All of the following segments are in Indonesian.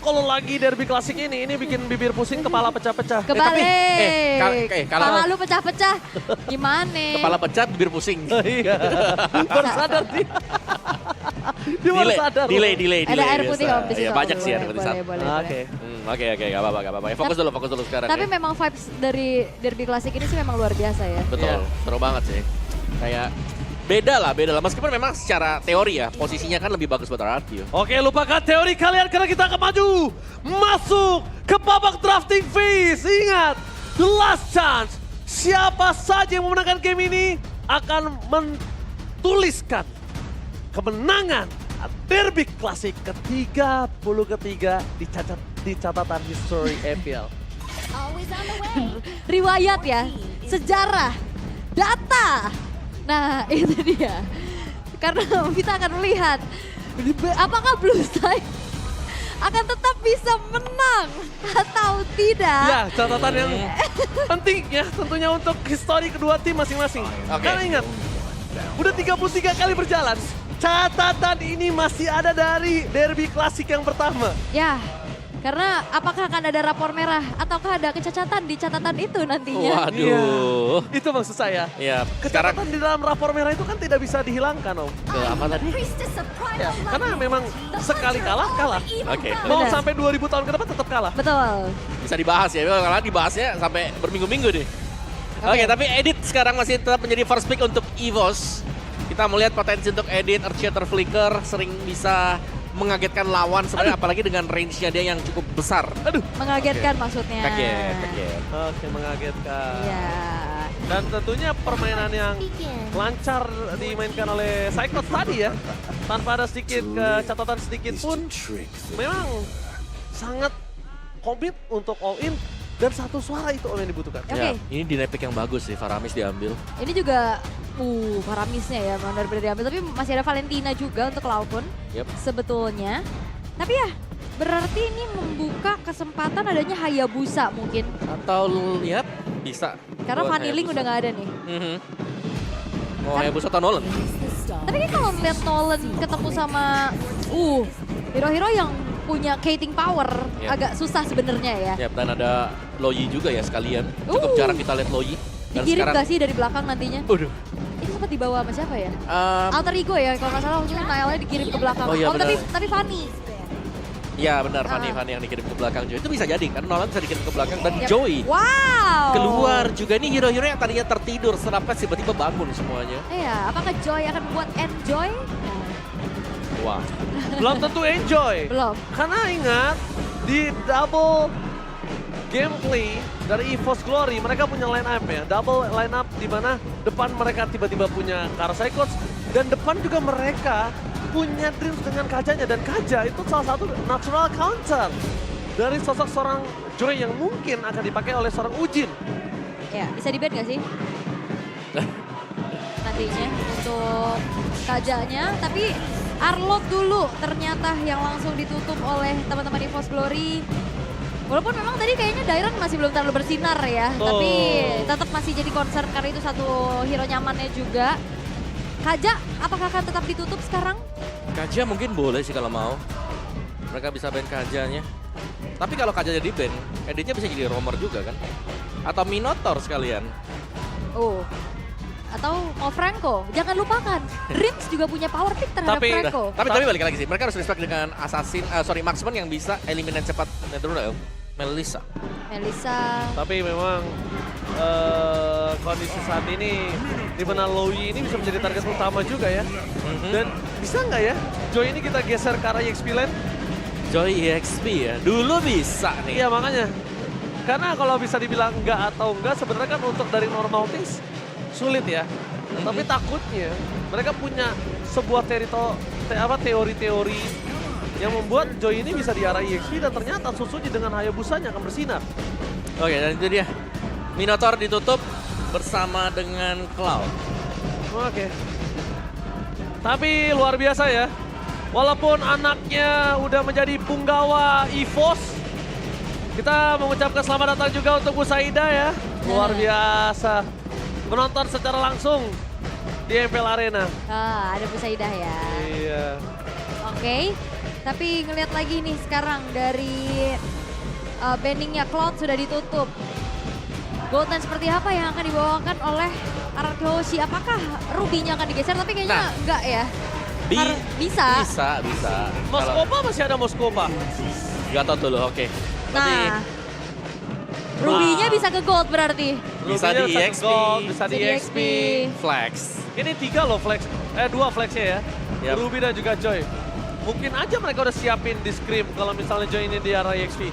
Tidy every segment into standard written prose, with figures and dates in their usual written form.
kalau lagi derby klasik ini bikin bibir pusing, kepala pecah-pecah. Kebalik. kalau Kepala lu pecah-pecah. Gimana? kepala pecah, bibir pusing. Iya, baru sadar dia. Dia baru sadar. Delay. Ada air putih biasa. om di situ. Iya, banyak sih air Boleh, putih. Sat. boleh. Oke. Oke, gak apa-apa. Ya, fokus dulu sekarang. Tapi ya. memang vibes dari derby klasik ini sih memang luar biasa ya. Betul, seru banget sih. Kayak beda lah. Meskipun memang secara teori ya, posisinya kan lebih bagus buat RRQ. Oke, lupakan teori kalian karena kita akan maju. Masuk ke babak drafting phase. Ingat, the last chance. Siapa saja yang memenangkan game ini akan mentuliskan kemenangan derby klasik ke-33 di catatan history EPL. Riwayat ya, sejarah, data. Nah itu dia. Karena kita akan melihat apakah Blue Side akan tetap bisa menang atau tidak. Ya, catatan yang penting ya tentunya untuk histori kedua tim masing-masing. Oke. Karena ingat, udah 33 kali berjalan. Catatan ini masih ada dari derby klasik yang pertama. Ya, karena apakah akan ada rapor merah ataukah ada kecacatan di catatan itu nantinya? Waduh. Itu maksud saya. Ya, sekarang Kecatatan di dalam rapor merah itu kan tidak bisa dihilangkan, Om. ke apa tadi? Ya, karena memang sekali kalah. Oke. Mau Benar. sampai 2000 tahun ke depan tetap kalah. Betul. Bisa dibahas ya, karena dibahasnya sampai berminggu-minggu deh. Oke, tapi Edit sekarang masih tetap menjadi first pick untuk EVOS. Kita melihat potensi untuk Edit, Earthshatter Flicker sering bisa mengagetkan lawan sebenarnya, apalagi dengan range-nya dia yang cukup besar. Aduh, Mengagetkan maksudnya. Kaget. oke mengagetkan. Iya. Dan tentunya permainan yang lancar dimainkan oleh Cyclops tadi ya. Tanpa ada sedikit catatan sedikit pun. Memang sangat komit untuk all in. Dan satu suara itu yang dibutuhkan. Oke. Ya, ini dynamic yang bagus sih, Faramis diambil. Ini juga Faramisnya ya benar-benar diambil. Tapi masih ada Valentina juga untuk Cloud9 Yep. sebetulnya. Tapi ya berarti ini membuka kesempatan adanya Hayabusa mungkin. Atau ya bisa. Karena buat Vanilling Hayabusa. udah nggak ada nih. Mau Hayabusa atau Nolan? Tapi kan kalau melihat Nolan ketemu sama hero-hero yang punya Kating power Yap. agak susah sebenarnya ya. Ya, dan ada Loyi juga ya sekalian. Cukup jarang kita lihat Loyi. Dan Dikirim sekarang, gak sih dari belakang nantinya? Waduh. Itu sempat dibawa sama siapa ya? Em, Alter Ego ya, kalau nggak salah waktu itu Nailnya dikirim ke belakang. Oh iya, benar. tapi Fanny. Iya benar, Fanny Ah. yang dikirim ke belakang juga. Itu bisa jadi, karena Nolan bisa dikirim ke belakang. Dan Yap. Joey Wow. keluar juga. Ini hero-hero yang tadinya tertidur, serapnya tiba-tiba bangun semuanya. Iya, apakah Joy akan membuat enjoy? Wah. Belum tentu enjoy. Belum. Karena ingat, di double gameplay dari EVOS Glory, mereka punya line up ya. Double line up di mana depan mereka tiba-tiba punya Kara Cyclops. Dan depan juga mereka punya Dreams dengan Kajanya. Dan Kaja itu salah satu natural counter dari sosok seorang Joy yang mungkin akan dipakai oleh seorang Ujin. Ya, bisa di-ban gak sih? Nantinya untuk Kajanya, tapi Arlot dulu ternyata yang langsung ditutup oleh teman-teman EVOS Glory. Walaupun memang tadi kayaknya Dairon masih belum terlalu bersinar ya, tapi tetap masih jadi concern karena itu satu hero nyamannya juga. Kaja, apakah akan tetap ditutup sekarang? Kaja mungkin boleh sih kalau mau. Mereka bisa ban Kajanya. Tapi kalau Kajanya di ban, Editnya bisa jadi roamer juga kan? Atau Minotaur sekalian. Atau mau Franco? Jangan lupakan, Dreams juga punya power pick terhadap Franco. Tapi balik lagi sih, mereka harus respect dengan Marksman yang bisa eliminate cepat Netherrealm, Melissa. Tapi memang kondisi saat ini di mana Loyi ini bisa menjadi target utama juga ya. Dan bisa nggak ya Joy ini kita geser ke arah EXP Lane? Joy EXP ya, dulu bisa nih. Iya makanya. Karena kalau bisa dibilang enggak atau enggak sebenarnya kan untuk dari normal things sulit ya. Tapi takutnya mereka punya sebuah teori-teori yang membuat Joy ini bisa diarah EXP dan ternyata Susuji dengan Hayabusanya akan bersinar. Oke, dan itu dia. Minotaur ditutup bersama dengan Cloud. Oke. Tapi luar biasa ya. Walaupun anaknya udah menjadi punggawa EVOS, kita mengucapkan selamat datang juga untuk Bu Saida ya. Luar biasa. Menonton secara langsung di MPL Arena. Ada Bu Saidah ya. Iya. Oke. Tapi ngelihat lagi nih sekarang dari banningnya Cloud sudah ditutup. Goldline seperti apa yang akan dibawakan oleh RRQ Hoshi? Apakah Ruby-nya akan digeser? Tapi kayaknya enggak ya. Bisa. Bisa. Moskova masih ada Moskova. Gatot dulu, oke. Nah, Ruby-nya bisa ke gold berarti. Bisa Ruby-nya di ke EXP. gold, bisa di Jadi EXP. Flex. Ini 3 loh flex, 2 flexnya ya. Yap. Ruby dan juga Joy. Mungkin aja mereka udah siapin di scrim kalau misalnya Joy ini di arah EXP.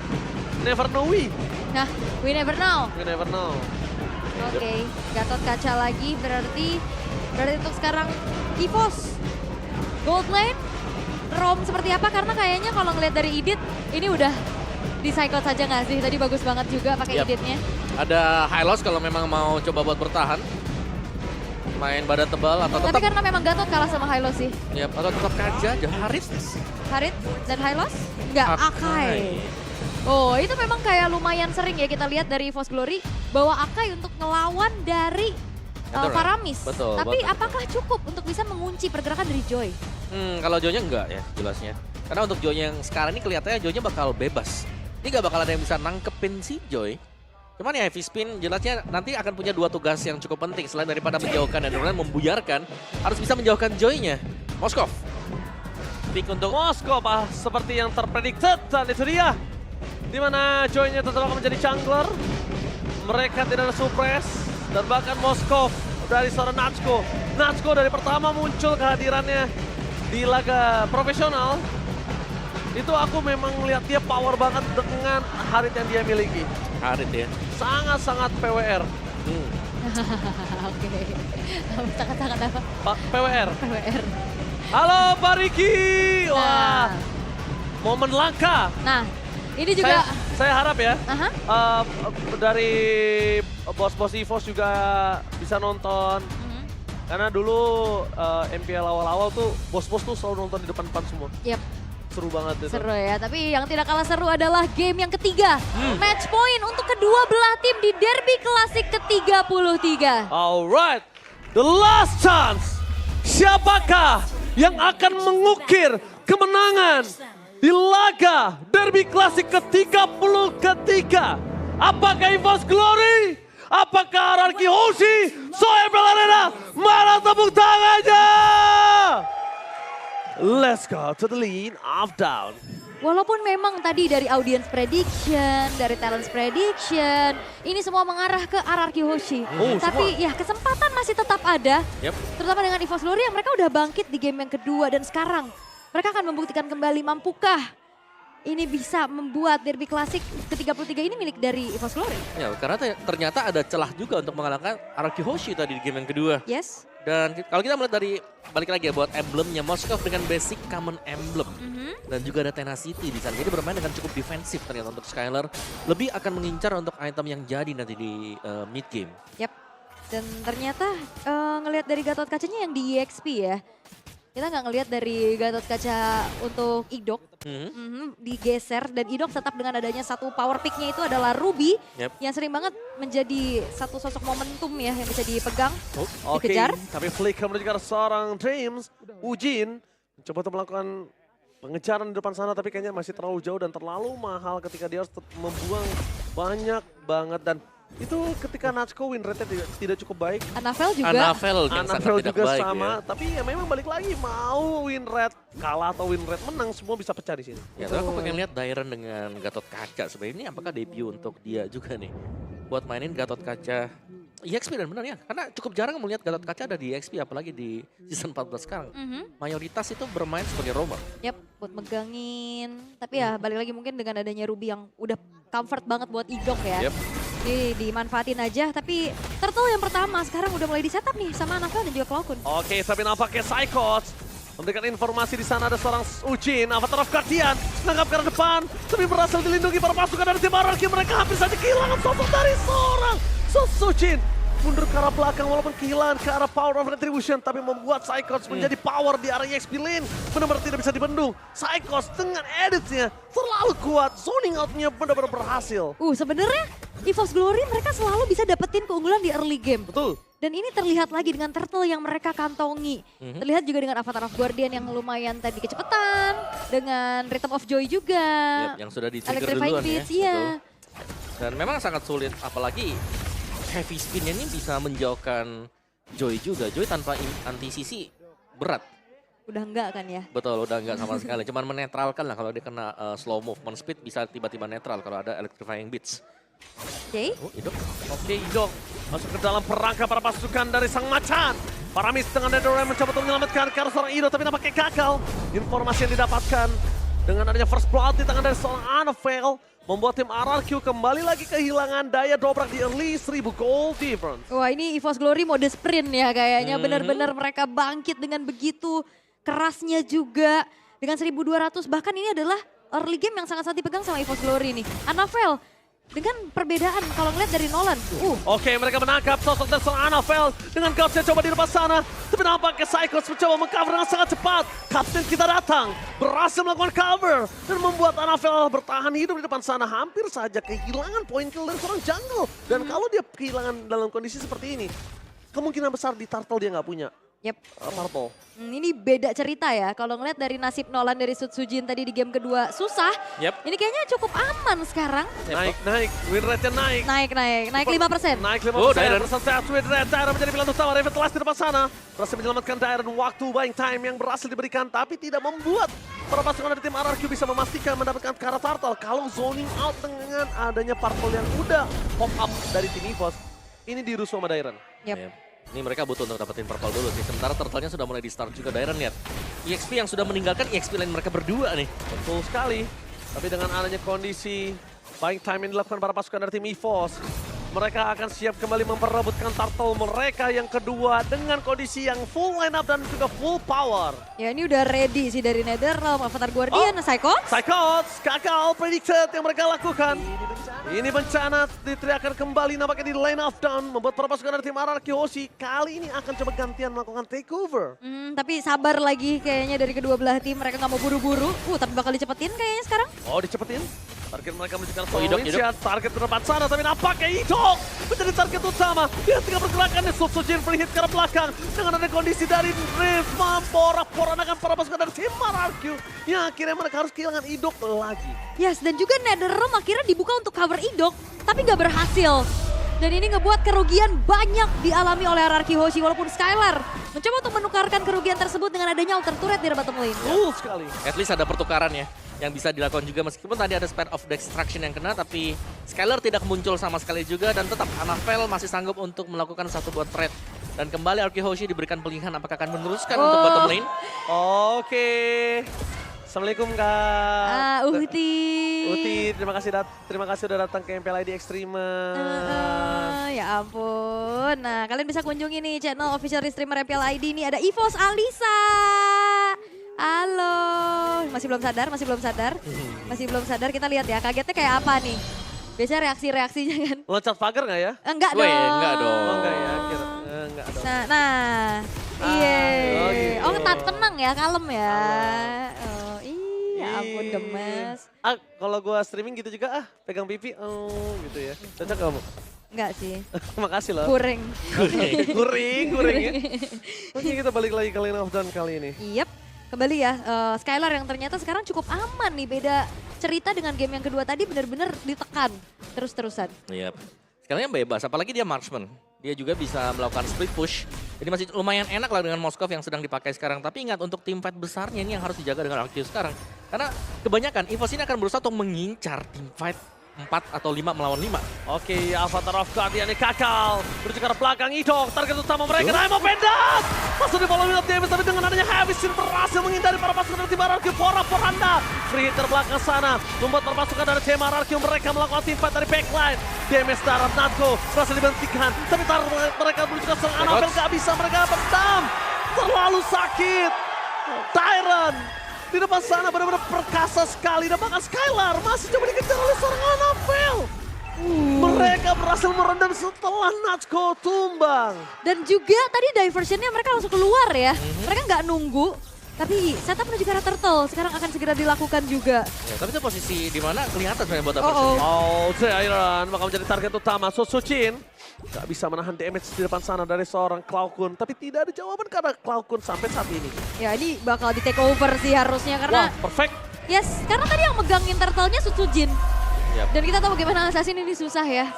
Never know Nah, we never know. we never know. Oke, Gatot kaca lagi berarti untuk sekarang EVOS. Goldline, Rom seperti apa? Karena kayaknya kalau ngeliat dari edit, ini udah di cycle saja nggak sih? Tadi bagus banget juga pakai Yap. editnya. Ada high loss kalau memang mau coba buat bertahan. Main badan tebal atau Tapi tetap karena memang Gatot kalah sama Hylos sih. atau tetap kaja aja. Haris. Harit dan Hylos? Enggak, Akai. Oh, itu memang kayak lumayan sering ya kita lihat dari EVOS Glory bawa Akai untuk ngelawan dari Betul, Faramis. betul, Tapi betul. apakah cukup untuk bisa mengunci pergerakan dari Joy? Kalau Joy-nya enggak ya jelasnya. Karena untuk Joy yang sekarang ini kelihatannya Joy-nya bakal bebas. Ini nggak bakal ada yang bisa nangkepin si Joy. Cuman ya heavy spin jelasnya nanti akan punya 2 tugas yang cukup penting. Selain daripada menjauhkan dan kemudian membuyarkan, harus bisa menjauhkan Joy-nya. Moskov. Pick untuk Moskova seperti yang terpredicted dan itu dia. Di mana Joy-nya tetap akan menjadi jungler. Mereka tidak ada suppress dan bahkan Moskov dari seorang Natsuko. Natsuko dari pertama muncul kehadirannya di laga profesional. Itu aku memang melihat dia power banget dengan Harit yang dia miliki. Harit ya. Sangat-sangat PWR. Oke. Sangat-sangat apa? PWR. PWR. Halo Pak Riki. Wah, Nah, momen langka. nah, ini juga Saya harap ya. Aha. Dari bos-bos EVOS juga bisa nonton. Mhm. Karena dulu MPL awal-awal tuh bos-bos tuh selalu nonton di depan semua. Yep, Seru banget itu. seru ya. Tapi yang tidak kalah seru adalah game yang ketiga. Match point untuk kedua belah tim di Derby Klasik ke-33. Alright, the last chance. Siapakah yang akan mengukir kemenangan di laga Derby Klasik ke-33? Apakah EVOS Glory? Apakah RRQ Hoshi? Soebel Arena, mana tepuk tangannya? Let's go to the lead of down. Walaupun memang tadi dari audience prediction, dari talent prediction, ini semua mengarah ke RRQ Hoshi. Tapi ya kesempatan masih tetap ada, Yep. terutama dengan EVOS Glory yang mereka udah bangkit di game yang kedua dan sekarang mereka akan membuktikan kembali mampukah ini bisa membuat Derby Klasik ke-33 ini milik dari EVOS Glory. Ya, karena ternyata ada celah juga untuk mengalahkan RRQ Hoshi tadi di game yang kedua. Yes. Dan kalau kita melihat dari, balik lagi ya buat emblemnya Moskov dengan basic common emblem. Dan juga ada Tenacity di sana. Jadi bermain dengan cukup defensif ternyata untuk Skylar. Lebih akan mengincar untuk item yang jadi nanti di mid game. Yap. Dan ternyata ngelihat dari Gatot kacanya yang di EXP ya. Kita nggak ngelihat dari Gatot kaca untuk Idok. Digeser dan Idok tetap dengan adanya satu power pick-nya itu adalah Ruby. Yep. Yang sering banget menjadi satu sosok momentum ya yang bisa dipegang. Oke, Dikejar. tapi Flicker menuju ke arah seorang Dreams. Ujin mencoba untuk melakukan pengejaran di depan sana, tapi kayaknya masih terlalu jauh dan terlalu mahal ketika dia harus membuang banyak banget. Dan itu ketika Natsuko win rate-nya tidak cukup baik. Anavel juga. Anavel yang sangat Anavel tidak juga baik sama, ya. tapi ya memang balik lagi mau win rate kalah atau win rate menang semua bisa pecah di sini. Ya, tapi aku pengen lihat Dairon dengan Gatot Kaca sebenarnya ini apakah debut untuk dia juga nih. Buat mainin Gatot Kaca EXP dan benar ya, karena cukup jarang melihat Gatot Kaca ada di EXP apalagi di season 14 sekarang. Mayoritas itu bermain sebagai roamer. Yap, buat megangin. Tapi ya balik lagi mungkin dengan adanya Ruby yang udah comfort banget buat Idok ya. Yep. Jadi dimanfaatin aja, tapi Turtle yang pertama sekarang udah mulai di setup nih sama Anavel dan juga Cloudkun. Oke, tapi nampaknya Psychots memberikan informasi di sana ada seorang Ujin, Avatar of Guardian, menangkap ke arah depan, tapi berhasil dilindungi para pasukan dari tim RRQ. Mereka hampir saja kehilangan sosok dari seorang Ujin. Mundur ke arah belakang walaupun kehilangan ke arah power of retribution, tapi membuat Psychots menjadi power di area EXP lane. Benar-benar tidak bisa dibendung. Psychots dengan editnya terlalu kuat, zoning out-nya benar-benar berhasil. Sebenarnya EVOS Glory mereka selalu bisa dapetin keunggulan di early game. Betul. Dan ini terlihat lagi dengan turtle yang mereka kantongi. Terlihat juga dengan Avatar of Guardian yang lumayan tadi kecepatan. Dengan Rhythm of Joy juga. Yep, yang sudah di-trigger Electrifying duluan ya. Beats, iya. Betul. Dan memang sangat sulit, apalagi heavy spin-nya ini bisa menjauhkan Joy juga. Joy tanpa anti-CC berat. Udah enggak kan ya? Betul, udah nggak sama sekali. Cuman menetralkan lah kalau dia kena slow movement speed bisa tiba-tiba netral kalau ada Electrifying Beats. Oke. Oh, Idok. Oke, Idok masuk ke dalam perangkap para pasukan dari Sang Macan. Paramis dengan Netherrealm mencoba untuk menyelamatkan ke arah seorang Idok, tapi nampaknya gagal. Informasi yang didapatkan dengan adanya first blood di tangan dari seorang Anafel membuat tim RRQ kembali lagi kehilangan daya dobrak di early 1000 gold difference. Wah, ini EVOS Glory mode sprint ya kayaknya. Benar-benar mereka bangkit dengan begitu kerasnya juga. Dengan 1200, bahkan ini adalah early game yang sangat-sangat dipegang sama EVOS Glory nih. Anafel dengan perbedaan kalau ngeliat dari Nolan. Oke, mereka menangkap sosok dari seorang Anafel dengan Guts yang coba di depan sana. Tapi nampaknya Cyclops mencoba meng-cover dengan sangat cepat. Kapten kita datang, berhasil melakukan cover dan membuat Anafel bertahan hidup di depan sana. Hampir saja kehilangan point kill dari seorang jungle. Dan kalau dia kehilangan dalam kondisi seperti ini, kemungkinan besar di Turtle dia nggak punya. Yep. Purple. Ini beda cerita ya. Kalau ngeliat dari nasib Nolan dari Sutsujin tadi di game kedua susah. Yep. Ini kayaknya cukup aman sekarang. Naik, win rate-nya naik. Naik 5%. Naik 5%. Oh, Dairon. Set win rate. Dairon menjadi pilihan utama. Raven telas di depan sana. Berhasil menyelamatkan Dairon. Waktu buying time yang berhasil diberikan. Tapi tidak membuat para pasukan dari tim RRQ bisa memastikan mendapatkan ke arah Turtle. Kalau zoning out dengan adanya Purple yang udah pop up dari tim EVOS. Ini dirusuh sama Dairon. Yep. Ini mereka butuh untuk dapetin purple dulu sih. Sementara turtle-nya sudah mulai di start juga. Dairon lihat. EXP yang sudah meninggalkan EXP lain mereka berdua nih. Betul sekali. Tapi dengan adanya kondisi buying time yang dilakukan para pasukan dari tim EVOS, mereka akan siap kembali memperebutkan Turtle mereka yang kedua dengan kondisi yang full lineup dan juga full power. Ya ini udah ready sih dari Netherrealm, Avatar Guardian, Psychots. Psychots, gagal predicted yang mereka lakukan. Ini bencana diteriakan kembali nampaknya di lane of down, membuat para pasukan dari tim RRQ Hoshi kali ini akan coba gantian melakukan takeover. Tapi sabar lagi kayaknya dari kedua belah tim, mereka nggak mau buru-buru. Tapi bakal dicepetin kayaknya sekarang. Oh, dicepetin. Target mereka menunjukkan Idok. target di depan sana, tapi nampaknya Idok menjadi target utama. Dia tinggal pergerakannya, Sutsujin free hit ke arah belakang. Dengan ada kondisi dari Rift, porak-porandakan para pasukan dari tim RRQ. Yang akhirnya mereka harus kehilangan Idok lagi. Yes, dan juga Netherrealm akhirnya dibuka untuk cover Idok, tapi nggak berhasil. Dan ini ngebuat kerugian banyak dialami oleh RRQ Hoshi, walaupun Skylar mencoba untuk menukarkan kerugian tersebut dengan adanya alter turret di bottom lane. Sekali. At least ada pertukaran ya. Yang bisa dilakukan juga meskipun tadi ada Spare of Destruction yang kena. Tapi Skylar tidak muncul sama sekali juga. Dan tetap Anafel masih sanggup untuk melakukan satu buat trade. Dan kembali RRQ Hoshi diberikan pilihan apakah akan meneruskan untuk bottom lane. Oke. Assalamualaikum Kak. Uti, terima kasih udah datang ke MPL ID Extremer. Ya ampun. Nah, kalian bisa kunjungi nih channel official streamer MPL ID ini ada EVOS Alisa. Halo. Masih belum sadar. Kita lihat ya, kagetnya kayak apa nih. Biasanya reaksi-reaksinya kan. Loncat pagar nggak ya? Enggak Weh, dong. enggak dong. Oh enggak ya, enggak dong. Nah. Iya. gitu. Oh, tenang ya, kalem ya. Oh, iya ampun gemes. Kalau gua streaming gitu juga pegang pipi, gitu ya. Cocok kamu? Enggak sih. Makasih loh. Kuring. Kuring ya. Oke, kita balik lagi ke Lane of Dawn kali ini. Yep. Kembali ya, Skylar yang ternyata sekarang cukup aman nih. Beda cerita dengan game yang kedua tadi, benar-benar ditekan terus-terusan. Iya. Sekarang bebas, apalagi dia marksman. Dia juga bisa melakukan split push. Jadi masih lumayan enak lah dengan Moskov yang sedang dipakai sekarang. Tapi ingat untuk tim fight besarnya ini yang harus dijaga dengan RRQ sekarang. Karena kebanyakan EVOS ini akan berusaha untuk mengincar tim fight 4 atau 5 melawan 5. Oke, Avatar of Guardian kakal. Menuju ke arah belakang Idok, target utama mereka. Naimo pendat! Masuk di volume of damage, tapi dengan adanya Heavy Sin berhasil menghindari para pasukan dari tim RRQ. Poranda. Free hit terbelakang sana. Membuat para pasukan dari tim RRQ mereka melakukan team fight dari backline. DMS darat Natko berhasil dibentikan. Tapi mereka menuju ke seorang Anafel, gak bisa mereka berdam. Terlalu sakit. Tyron di depan sana benar-benar perkasa sekali. Dan bahkan Skylar masih coba dikejar oleh seorang Anafel. Mereka berhasil merendam setelah Natsuko tumbang. Dan juga tadi diversionnya mereka langsung keluar ya. Mereka nggak nunggu. Tapi setup menuju ke arah turtle sekarang akan segera dilakukan juga. Ya, tapi itu posisi di mana kelihatan sebenarnya buat Iron bakal menjadi target utama. Sucin gak bisa menahan damage di depan sana dari seorang Cloud9. Tapi tidak ada jawaban karena Cloud9 sampai saat ini. Ya ini bakal di take over sih harusnya karena... Wah, perfect. Yes, karena tadi yang megangin turtle-nya Sutsujin. Yap. Dan kita tahu bagaimana Assassin ini susah ya.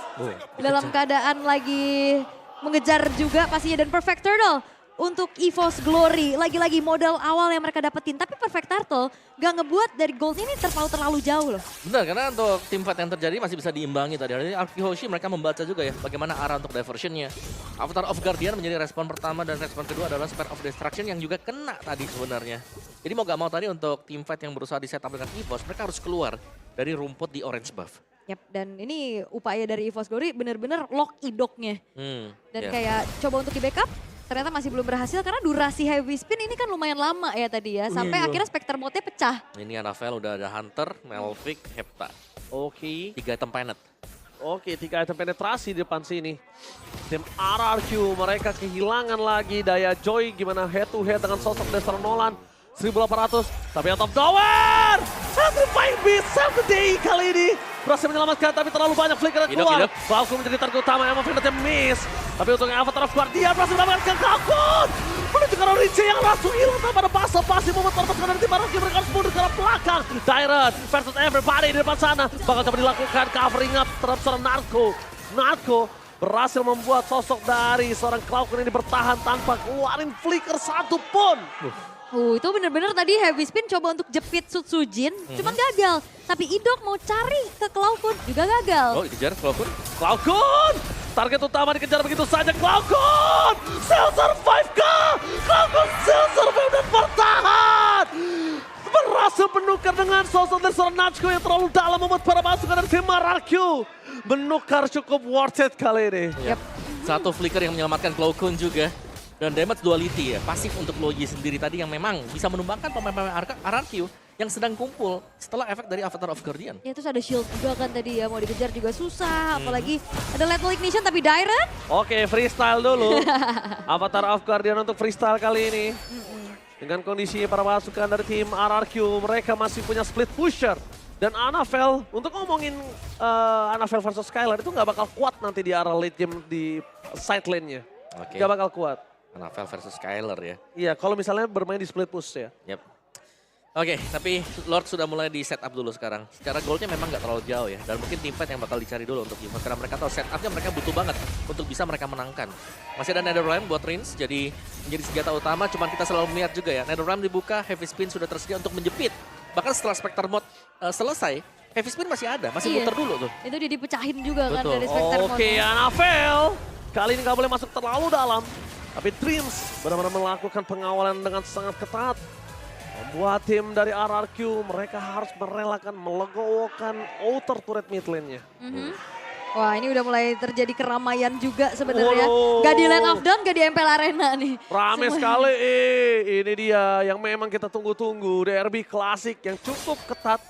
Dalam keadaan lagi mengejar juga pastinya dan Perfect Turtle untuk EVOS Glory. Lagi-lagi modal awal yang mereka dapetin. Tapi Perfect Turtle gak ngebuat dari gold ini terlalu jauh loh. Benar, karena untuk tim fight yang terjadi masih bisa diimbangi tadi. Jadi Arky Hoshi mereka membaca juga ya bagaimana arah untuk diversionnya. Avatar of Guardian menjadi respon pertama dan respon kedua adalah Spare of Destruction yang juga kena tadi sebenarnya. Jadi mau gak mau tadi untuk tim fight yang berusaha di setup dengan EVOS, mereka harus keluar dari rumput di orange buff. Yap, dan ini upaya dari EVOS Glory bener-bener lock idoknya. Dan ya. kayak coba untuk di-backup, ternyata masih belum berhasil karena durasi heavy spin ini kan lumayan lama ya tadi ya. Sampai akhirnya Spectre mode-nya pecah. Ini Anavel udah ada Hunter, Melvick, Hepta. Oke. 3 item Planet. Oke, 3 item penetrasi di depan sini. Tim RRQ mereka kehilangan lagi daya Joy. Gimana head to head dengan sosok Destra Nolan. 1800, tapi out of nowhere! Sacrifice Beast, save the day kali ini. Berhasil menyelamatkan, tapi terlalu banyak flicker yang keluar. Cloud9 menjadi target utama, Emma Finite miss. Tapi untungnya Avatar of Guardian berhasil mendapatkan Cloud9. Menuju ke Rince yang langsung hilang tanpa ada basa-basi. Momen terpesona dari tim RRQ, mereka harus mundur ke arah belakang. Direct versus everybody di depan sana. Bakal coba dilakukan covering up terhadap seorang Narco berhasil membuat sosok dari seorang Cloud9 ini bertahan tanpa keluarin flicker satupun. Itu bener-bener tadi heavy spin coba untuk jepit Sutsujin, cuman gagal. Tapi Idok mau cari ke Cloud9 juga gagal. Oh, dikejar Cloud9. Cloud9! Target utama dikejar begitu saja Cloud9! Still survive kah? Cloud9 still survive dan bertahan! Berhasil menukar dengan sosok dari seorang Nachko yang terlalu dalam membuat para pasukan dari tim RRQ. Menukar cukup worth it kali ini. Yep. Satu flicker yang menyelamatkan Cloud9 juga. Dan damage duality ya, pasif untuk Logi sendiri tadi yang memang bisa menumbangkan pemain-pemain RRQ yang sedang kumpul setelah efek dari Avatar of Guardian. Ya terus ada shield juga kan tadi ya, mau dikejar juga susah. Apalagi ada lethal ignition tapi direct. Oke, freestyle dulu. Avatar of Guardian untuk freestyle kali ini. Dengan kondisi para pasukan dari tim RRQ, mereka masih punya split pusher. Dan Anavel, untuk ngomongin Anavel versus Skylar itu nggak bakal kuat nanti di arah late game di side lane-nya. Nggak bakal kuat. Anavel versus Skylar ya. Iya, kalau misalnya bermain di split push ya. Yep. Oke, tapi Lord sudah mulai di setup dulu sekarang. Secara goalnya memang nggak terlalu jauh ya. Dan mungkin tim fight yang bakal dicari dulu untuk EVOS. Karena mereka tahu setupnya mereka butuh banget untuk bisa mereka menangkan. Masih ada Netherrealm buat Rince, jadi menjadi senjata utama. Cuman kita selalu melihat juga ya, Netherrealm dibuka, Heavy Spin sudah tersedia untuk menjepit. Bahkan setelah Spectre mode selesai, Heavy Spin masih ada, masih muter dulu tuh. Itu dia dipecahin juga kan Betul. dari Spectre mode. Oke, Anavel. Kali ini nggak boleh masuk terlalu dalam. Tapi Dreams benar-benar melakukan pengawalan dengan sangat ketat. Membuat tim dari RRQ mereka harus merelakan melegowokan outer turret mid lane-nya. Wah ini udah mulai terjadi keramaian juga sebenarnya. Gak di Land of Dawn, gak di MPL Arena nih. Rame sekali, ini dia yang memang kita tunggu-tunggu. DRB klasik yang cukup ketat.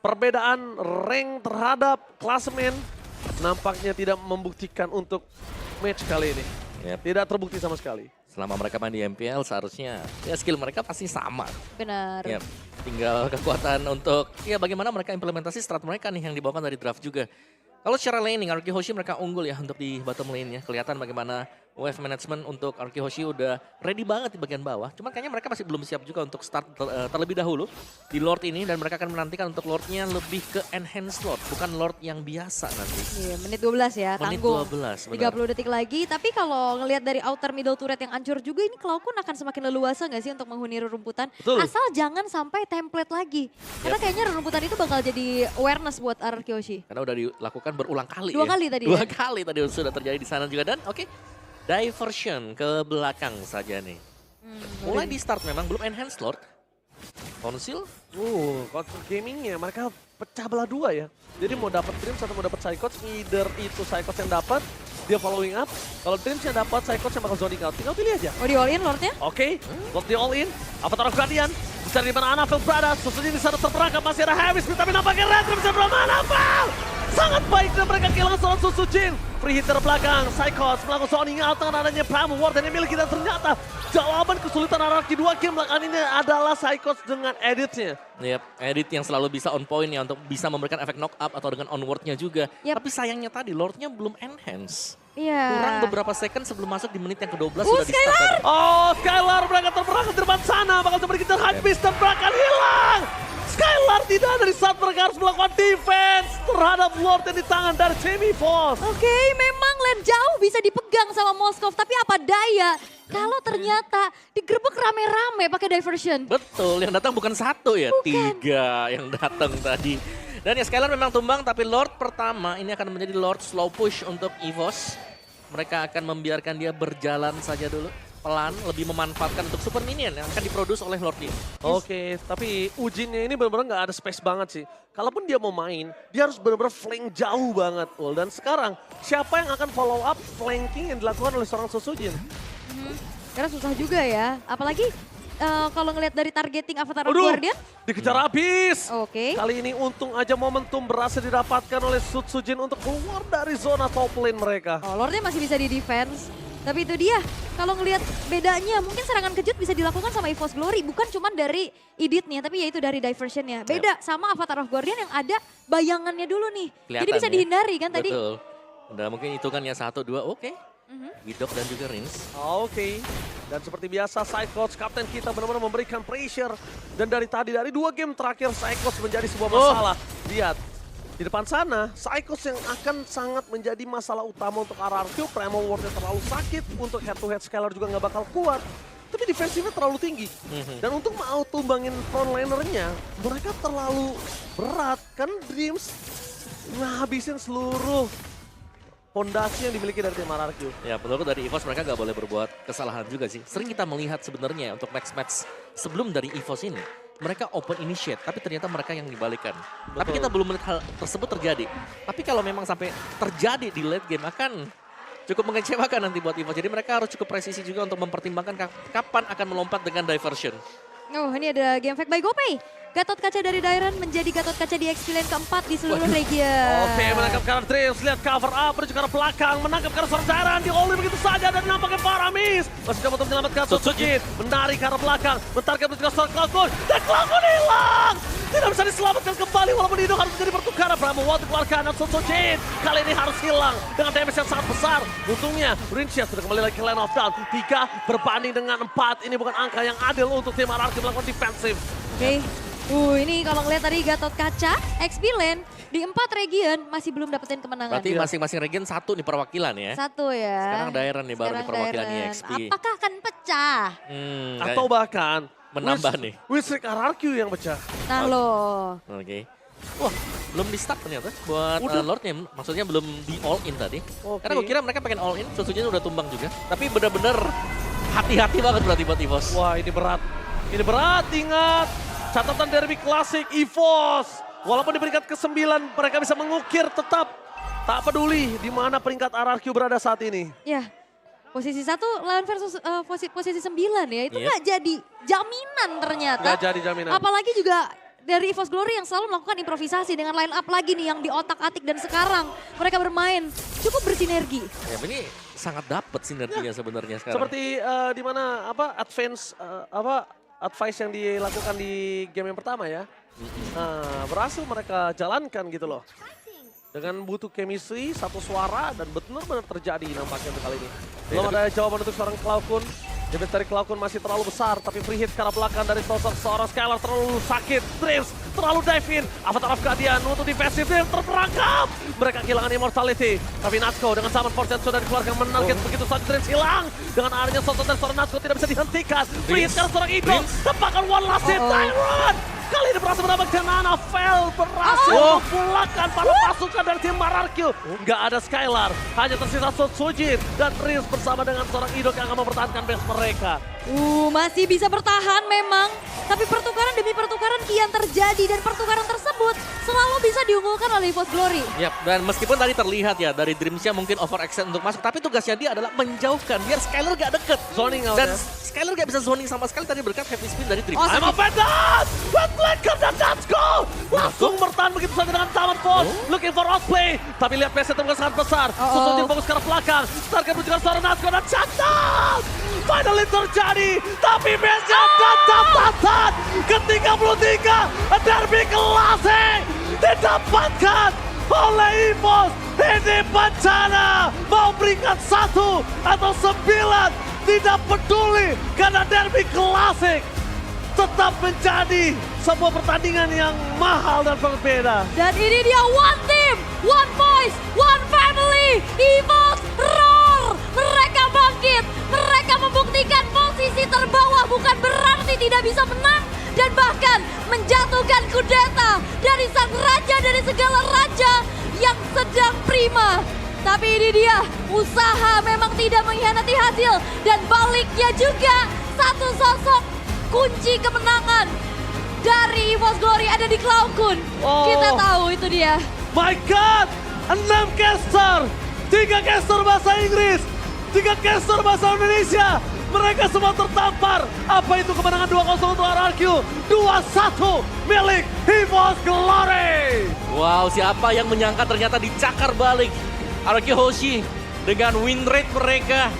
Perbedaan rank terhadap klasemen nampaknya tidak membuktikan untuk match kali ini. Tidak terbukti sama sekali. Selama mereka main di MPL seharusnya ya skill mereka pasti sama. Benar. Ya, tinggal kekuatan untuk ya bagaimana mereka implementasi strat mereka nih yang dibawakan dari draft juga. Kalau secara laning Arky Hoshi mereka unggul ya untuk di bottom lane-nya. Kelihatan bagaimana wave management untuk Arky Hoshi udah ready banget di bagian bawah. Cuman kayaknya mereka masih belum siap juga untuk start terlebih dahulu di Lord ini. Dan mereka akan menantikan untuk Lord-nya lebih ke enhanced Lord. Bukan Lord yang biasa nanti. Iya, menit 12 ya, tanggung. Menit 12, benar. 30 detik lagi. Tapi kalau ngelihat dari outer middle turret yang hancur juga ini Cloud9 akan semakin leluasa gak sih untuk menghuni rerumputan. Betul. Asal jangan sampai template lagi. Karena kayaknya rerumputan itu bakal jadi awareness buat Arky Hoshi. Karena udah dilakukan berulang kali. Dua kali tadi Dua ya? kali tadi sudah terjadi di sana juga. Dan oke, diversion ke belakang saja nih. Mulai di start memang belum enhanced Lord. Konsil. Konsil gamingnya mereka pecah belah dua ya. Jadi mau dapat Dreams atau mau dapat Psychots, either itu Psychots yang dapat, dia following up. Kalau Dreams yang dapat, Psychots yang bakal zoning out. Tinggal pilih aja. Oh di all in Lordnya? Oke, Lord di all in. Avatar of Guardian. Bisa di mana Anavel berada. Susunya di sana terperangkap. Masih ada Heavy Spin, tapi nampaknya Red Dreams yang belum Anavel. Sangat baik dan mereka kehilangan seorang Susujin. Free hit terbelakang, Psychos melakukan zoning out dengan adanya Primal Ward yang dimiliki dan ternyata jawaban kesulitan RRQ 2 game belakangan ini adalah Psychos dengan editnya. Yap, edit yang selalu bisa on point ya untuk bisa memberikan efek knock up atau dengan onwardnya juga. Yap. Tapi sayangnya tadi Lordnya belum enhance. Iya. Kurang beberapa second sebelum masuk di menit yang ke-12 sudah di-start Skylar! tadi. Oh, Skylar mereka terperangkap di depan sana. Bakal coba dikejar Hypebeast dan akan hilang. Skylar tidak dari saat mereka harus melakukan defense terhadap Lord yang di tangan dari Team EVOS. Oke, memang lane jauh bisa dipegang sama Moskov, tapi apa daya kalau ternyata digerebek rame-rame pakai diversion. Betul, yang datang bukan satu ya, Bukan. 3 yang datang tadi. Dan ya Skylar memang tumbang, tapi Lord pertama ini akan menjadi Lord slow push untuk EVOS. Mereka akan membiarkan dia berjalan saja dulu. Pelan, lebih memanfaatkan untuk super minion yang akan diproduksi oleh Lord ini. Oke, tapi Ujinnya ini benar-benar nggak ada space banget sih. Kalaupun dia mau main, dia harus benar-benar flank jauh banget. Ul. Dan sekarang, siapa yang akan follow up flanking yang dilakukan oleh seorang Sosujin? Karena susah juga ya, apalagi kalau ngelihat dari targeting Avatar of Aduh, Guardian. dikejar habis. Oke. Kali ini untung aja momentum berhasil didapatkan oleh Sujin untuk keluar dari zona top lane mereka. Oh, Lordnya masih bisa di defense. Tapi itu dia, kalau ngelihat bedanya, mungkin serangan kejut bisa dilakukan sama EVOS Glory. Bukan cuma dari editnya, tapi yaitu dari diversionnya. Beda sama Avatar of Guardian yang ada bayangannya dulu nih. Jadi Kelihatan bisa ya. dihindari kan tadi. Betul. Udah mungkin hitungannya 1, 2, oke. Widok dan juga Rins. Oke. Dan seperti biasa, Psychos, kapten kita benar-benar memberikan pressure. Dan dari tadi, dari 2 game terakhir, Psychos menjadi sebuah masalah. Lihat, di depan sana, Psychos yang akan sangat menjadi masalah utama untuk RRQ. Primal Wardnya terlalu sakit, untuk head-to-head Skylar juga nggak bakal kuat. Tapi defensifnya terlalu tinggi. Dan untuk mau tumbangin frontlinernya, mereka terlalu berat. Kan Dreams ngabisin seluruh fondasi yang dimiliki dari tim RRQ. Ya menurut dari EVOS mereka nggak boleh berbuat kesalahan juga sih. Sering kita melihat sebenarnya untuk match-match sebelum dari EVOS ini. Mereka open initiate, tapi ternyata mereka yang dibalikan. Tapi kita belum melihat hal tersebut terjadi. Tapi kalau memang sampai terjadi di late game akan cukup mengecewakan nanti buat EVOS. Jadi mereka harus cukup presisi juga untuk mempertimbangkan kapan akan melompat dengan diversion. Oh, ini ada game fact by GoPay. Gatot kaca dari Dairon menjadi Gatot kaca di XP lane keempat di seluruh region. Oke, menangkap kanan Dreams, lihat cover up, menuju ke arah belakang, menangkap kanan seorang Dairon, di-all-in begitu saja, dan nampaknya Paramis masih dapat untuk menyelamatkan Sojin, menarik ke arah belakang, mentarget menuju ke seorang Cloud9, dan Cloud9 hilang! Tidak bisa diselamatkan kembali, walaupun hidup harus menjadi pertukaran. Brahma Watt dikeluarkan, dan Sojin kali ini harus hilang dengan damage yang sangat besar. Untungnya, Rinsia sudah kembali lagi ke Land of Dawn, 3 berbanding dengan 4, ini bukan angka yang adil untuk tim RRQ melakukan defensif. Oke. Ini kalau ngeliat tadi Gatot kaca, XP lane di 4 region masih belum dapetin kemenangan. Berarti masing-masing region 1 nih perwakilan ya. 1 ya. Sekarang Dairon nih baru Sekarang di perwakilan Dairon. EXP. Apakah akan pecah? Atau bahkan menambah nih. Wizard RRQ yang pecah. Nah loh. Oke. Wah, belum di start ternyata buat Lordnya. Maksudnya belum di all in tadi. Oke. Karena gue kira mereka pengen all in, Sosujin udah tumbang juga. Tapi bener-bener hati-hati banget berarti buat EVOS. Wah, ini berat. Ini berat, ingat. Catatan derby klasik EVOS. Walaupun di peringkat ke-9 mereka bisa mengukir tetap tak peduli di mana peringkat RRQ berada saat ini. Ya, posisi 1 lawan versus posisi 9 ya. Itu Yep. nggak jadi jaminan ternyata. Gak jadi jaminan. Apalagi juga dari EVOS Glory yang selalu melakukan improvisasi dengan line up lagi nih yang di otak-atik dan sekarang mereka bermain cukup bersinergi. Ya ini sangat dapet sinerginya sebenarnya sekarang. Seperti di mana advice yang dilakukan di game yang pertama ya. Nah, berhasil mereka jalankan gitu loh. Dengan butuh chemistry, satu suara, dan benar-benar terjadi nampaknya untuk kali ini. Belum ada jawaban untuk seorang Cloud9. Damage dari Cloud9 masih terlalu besar, tapi free hit ke arah belakang dari sosok seorang Skylar terlalu sakit. Dreams terlalu dive in. Avatar of Guardian untuk defensive, Dreams terperangkap. Mereka kehilangan immortality. Tapi Natsko dengan Summon Force sudah dikeluarkan menarget begitu saja. Dreams hilang. Dengan adanya sosok dari seorang Natsko tidak bisa dihentikan. Free hit ke arah seorang Eagle. Tepakan one last hit, Tyrant. Kali ini berhasil mendapatkan Nana Fel, berhasil memulangkan para pasukan dari tim RRQ. Nggak ada Skylar, hanya tersisa Sojin dan Rins bersama dengan seorang Idol yang akan mempertahankan base mereka. Masih bisa bertahan memang. Tapi pertukaran demi pertukaran kian terjadi dan pertukaran tersebut selalu bisa diunggulkan oleh EVOS Glory. Yap, dan meskipun tadi terlihat ya dari Dreamsnya mungkin overextend untuk masuk, tapi tugasnya dia adalah menjauhkan biar Skylar gak deket. Zoning out Dan ya. Skylar gak bisa zoning sama sekali tadi berkat heavy spin dari Dreams. I'm offended! Wetlaker dan Natsko langsung bertahan begitu saja dengan Summon Force. Looking for outplay. Tapi lihat PS temukan sangat besar. Sosojin fokus ke arah belakang. Target menuju ke seorang Natsko dan shutdown! Finally terjadi! terjadi. Tapi matchnya datang ke-33. Derby Classic didapatkan oleh EVOS. Ini bencana. Mau peringkat 1 atau 9. Tidak peduli karena Derby Classic tetap menjadi sebuah pertandingan yang mahal dan berbeda. Dan ini dia one team, one voice, one family. EVOS roar. Mereka bangkit. Mereka membuktikan posisi terbawah bukan berarti tidak bisa menang. Dan bahkan menjatuhkan kudeta dari sang raja dari segala raja yang sedang prima. Tapi ini dia, usaha memang tidak mengkhianati hasil. Dan baliknya juga satu sosok kunci kemenangan dari EVOS Glory ada di Cloud9. Oh. Kita tahu itu dia. My God, 6 caster, 3 caster bahasa Inggris, 3 caster bahasa Indonesia. Mereka semua tertampar. Apa itu kemenangan 2-0 untuk RRQ? 2-1 milik EVOS Glory. Wow, siapa yang menyangka ternyata dicakar balik RRQ Hoshi dengan win rate mereka